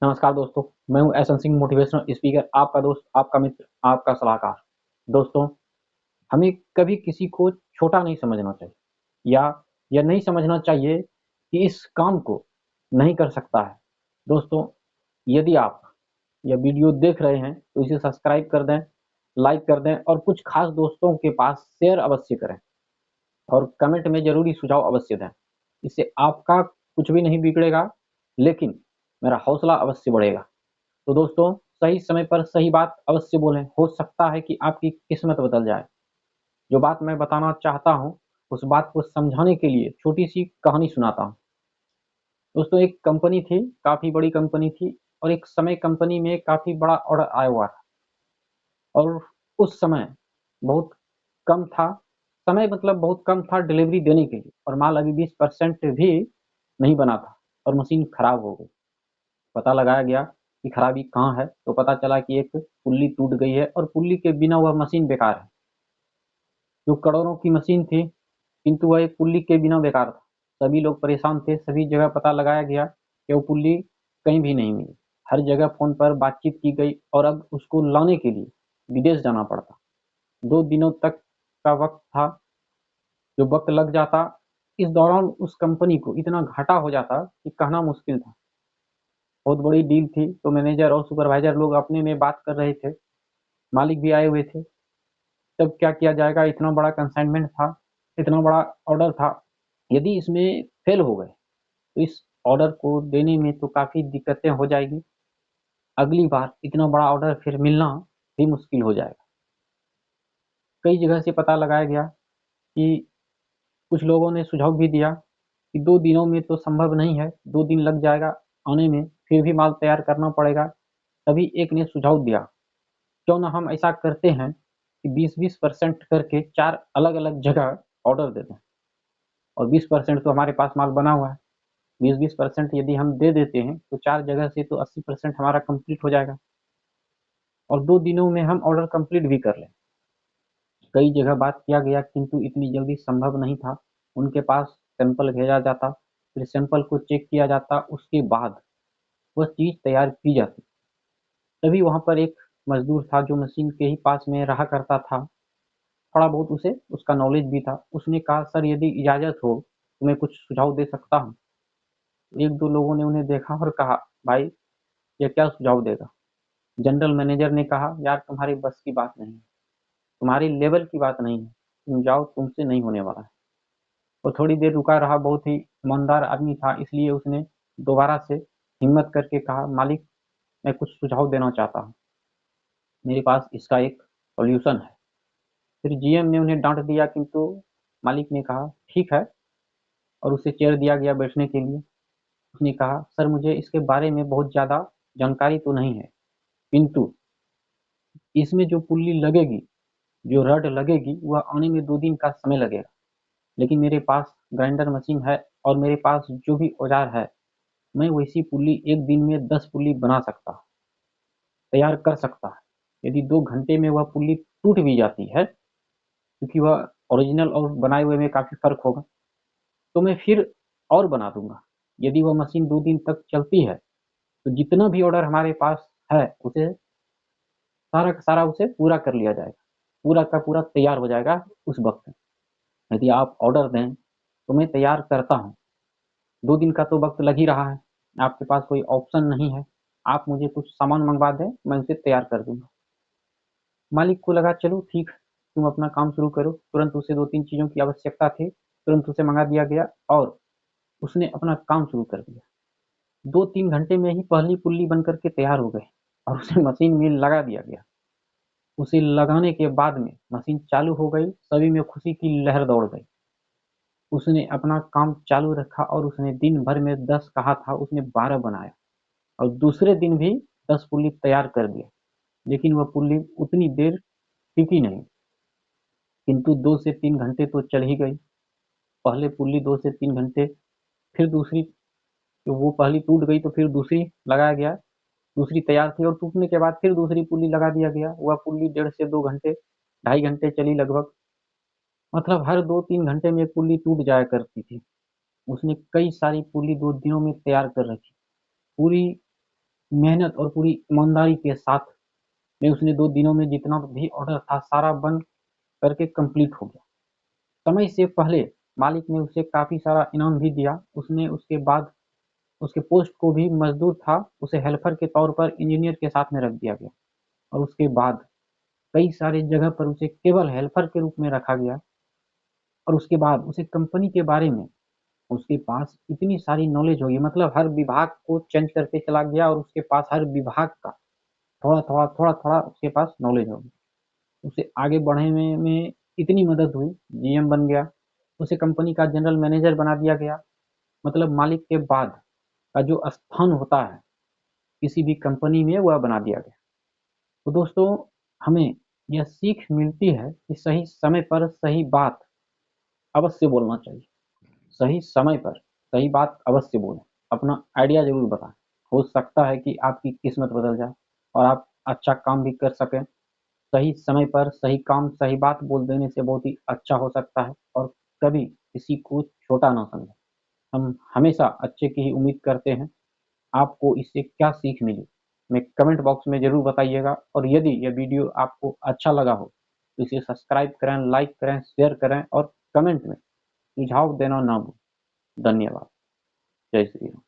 नमस्कार दोस्तों, मैं हूं एसन सिंह मोटिवेशनल स्पीकर, आपका दोस्त, आपका मित्र, आपका सलाहकार। दोस्तों, हमें कभी किसी को छोटा नहीं समझना चाहिए या यह नहीं समझना चाहिए कि इस काम को नहीं कर सकता है। दोस्तों, यदि आप यह वीडियो देख रहे हैं तो इसे सब्सक्राइब कर दें, लाइक कर दें और कुछ खास दोस्तों के पास शेयर अवश्य करें और कमेंट में ज़रूरी सुझाव अवश्य दें। इससे आपका कुछ भी नहीं बिगड़ेगा, लेकिन मेरा हौसला अवश्य बढ़ेगा। तो दोस्तों, सही समय पर सही बात अवश्य बोलें, हो सकता है कि आपकी किस्मत बदल जाए। जो बात मैं बताना चाहता हूँ, उस बात को समझाने के लिए छोटी-सी कहानी सुनाता हूँ। दोस्तों, एक कंपनी थी, काफ़ी बड़ी कंपनी थी और एक समय कंपनी में काफ़ी बड़ा ऑर्डर आया हुआ था और उस समय बहुत कम था, समय मतलब बहुत कम था डिलीवरी देने के लिए और माल अभी 20% भी नहीं बना था और मशीन खराब हो गई। पता लगाया गया कि खराबी कहाँ है, तो पता चला कि एक पुल्ली टूट गई है और पुल्ली के बिना वह मशीन बेकार है। जो करोड़ों की मशीन थी, किंतु वह एक पुल्ली के बिना बेकार था। सभी लोग परेशान थे, सभी जगह पता लगाया गया कि वो पुल्ली कहीं भी नहीं मिली। हर जगह फ़ोन पर बातचीत की गई और अब उसको लाने के लिए विदेश जाना पड़ता। 2 दिनों तक का वक़्त था, जो वक़्त लग जाता। इस दौरान उस कंपनी को इतना घाटा हो जाता कि कहना मुश्किल था। बहुत बड़ी डील थी, तो मैनेजर और सुपरवाइज़र लोग अपने में बात कर रहे थे। मालिक भी आए हुए थे। तब क्या किया जाएगा, इतना बड़ा कंसाइनमेंट था, इतना बड़ा ऑर्डर था। यदि इसमें फेल हो गए, तो इस ऑर्डर को देने में तो काफ़ी दिक्कतें हो जाएगी। अगली बार इतना बड़ा ऑर्डर फिर मिलना भी मुश्किल हो जाएगा। कई जगह से पता लगाया गया कि कुछ लोगों ने सुझाव भी दिया कि 2 दिनों में तो संभव नहीं है, 2 दिन लग जाएगा आने में, फिर भी माल तैयार करना पड़ेगा। तभी एक ने सुझाव दिया, क्यों ना हम ऐसा करते हैं कि 20-20% करके 4 अलग-अलग जगह ऑर्डर दे दें और 20% तो हमारे पास माल बना हुआ है। 20-20% यदि हम दे देते हैं तो 4 जगह से तो 80% हमारा कंप्लीट हो जाएगा और 2 दिनों में हम ऑर्डर कंप्लीट भी कर लें। कई जगह बात किया गया, किंतु इतनी जल्दी संभव नहीं था। उनके पास सैंपल भेजा जाता, फिर सैंपल को चेक किया जाता, उसके बाद वह चीज़ तैयार की जाती। तभी वहाँ पर एक मज़दूर था जो मशीन के ही पास में रहा करता था। थोड़ा बहुत उसे उसका नॉलेज भी था। उसने कहा, सर यदि इजाज़त हो तो मैं कुछ सुझाव दे सकता हूँ। 1-2 लोगों ने उन्हें देखा और कहा, भाई ये क्या सुझाव देगा? जनरल मैनेजर ने कहा, यार तुम्हारी बस की बात नहीं है, तुम्हारी लेवल की बात नहीं है, तुम जाओ, तुमसे नहीं होने वाला है। वो थोड़ी देर रुका रहा, बहुत ही ईमानदार आदमी था, इसलिए उसने दोबारा से हिम्मत करके कहा, मालिक मैं कुछ सुझाव देना चाहता हूँ, मेरे पास इसका एक सॉल्यूशन है। फिर जीएम ने उन्हें डांट दिया, किंतु मालिक ने कहा ठीक है और उसे चेयर दिया गया बैठने के लिए। उसने कहा, सर मुझे इसके बारे में बहुत ज़्यादा जानकारी तो नहीं है, किंतु इसमें जो पुल्ली लगेगी, जो रड लगेगी, वह आने में 2 दिन का समय लगेगा। लेकिन मेरे पास ग्राइंडर मशीन है और मेरे पास जो भी औजार है, मैं वैसी पुल्ली 1 दिन में 10 पुल्ली बना सकता हूँ, तैयार कर सकता है। यदि 2 घंटे में वह पुल्ली टूट भी जाती है, क्योंकि वह ओरिजिनल और बनाए हुए में काफ़ी फ़र्क होगा, तो मैं फिर और बना दूँगा। यदि वह मशीन 2 दिन तक चलती है, तो जितना भी ऑर्डर हमारे पास है, उसे सारा का सारा उसे पूरा कर लिया जाएगा। पूरा का पूरा तैयार हो जाएगा उस वक़्त। यदि आप ऑर्डर दें, तो मैं तैयार करता हूँ। 2 दिन का तो वक़्त लग ही रहा है। आपके पास कोई ऑप्शन नहीं है। आप मुझे कुछ सामान मँगवा दें, मैं उसे तैयार कर दूँगा। मालिक को लगा, चलो ठीक है, तुम अपना काम शुरू करो। तुरंत उसे 2-3 चीज़ों की आवश्यकता थी, तुरंत उसे मँगा दिया गया और उसने अपना काम शुरू कर दिया। 2-3 घंटे में ही पहली पुल्ली बन कर के तैयार हो गई और उसे मशीन में लगा दिया गया। उसे लगाने के बाद में मशीन चालू हो गई, सभी में खुशी की लहर दौड़ गई। उसने अपना काम चालू रखा और उसने दिन भर में 10 कहा था, उसने 12 बनाया और दूसरे दिन भी 10 पुल्ली तैयार कर दिया। लेकिन वह पुल्ली उतनी देर टिकी नहीं, किंतु 2 से 3 घंटे तो चल ही गई। पहले पुल्ली 2 से 3 घंटे, फिर दूसरी, तो वो पहली टूट गई तो फिर दूसरी लगाया गया। दूसरी तैयार थी और टूटने के बाद फिर दूसरी पुल्ली लगा दिया गया। वह पुल्ली 1.5 से 2 घंटे, 2.5 घंटे चली लगभग। मतलब हर 2-3 घंटे में एक पुल्ली टूट जाया करती थी। उसने कई सारी पुल्ली 2 दिनों में तैयार कर रखी। पूरी मेहनत और पूरी ईमानदारी के साथ में उसने 2 दिनों में जितना भी ऑर्डर था सारा बन करके कंप्लीट हो गया। समय से पहले मालिक ने उसे काफ़ी सारा इनाम भी दिया। उसने उसके बाद उसके पोस्ट को भी मज़दूर था, उसे हेल्पर के तौर पर इंजीनियर के साथ में रख दिया गया और उसके बाद कई सारी जगह पर उसे केवल हेल्पर के रूप में रखा गया और उसके बाद उसे कंपनी के बारे में उसके पास इतनी सारी नॉलेज होगी, मतलब हर विभाग को चेंज करके चला गया और उसके पास हर विभाग का थोड़ा-थोड़ा उसके पास नॉलेज होगी। उसे आगे बढ़ने में इतनी मदद हुई, जीएम बन गया, उसे कंपनी का जनरल मैनेजर बना दिया गया। मतलब मालिक के बाद का जो स्थान होता है किसी भी कंपनी में वह बना दिया गया। तो दोस्तों, हमें यह सीख मिलती है कि सही समय पर सही बात अवश्य बोलना चाहिए। सही समय पर सही बात अवश्य बोलें। अपना आइडिया ज़रूर बताएँ। हो सकता है कि आपकी किस्मत बदल जाए और आप अच्छा काम भी कर सकें। सही समय पर सही काम, सही बात बोल देने से बहुत ही अच्छा हो सकता है और कभी किसी को छोटा ना समझें। हम हमेशा अच्छे की ही उम्मीद करते हैं। आपको इससे क्या सीख मिली? हमें कमेंट बॉक्स में ज़रूर बताइएगा और यदि यह वीडियो आपको अच्छा लगा हो, तो इसे सब्सक्राइब करें, लाइक करें, शेयर करें और कमेंट में सुझाव देना ना भूलें। धन्यवाद। जय श्री राम।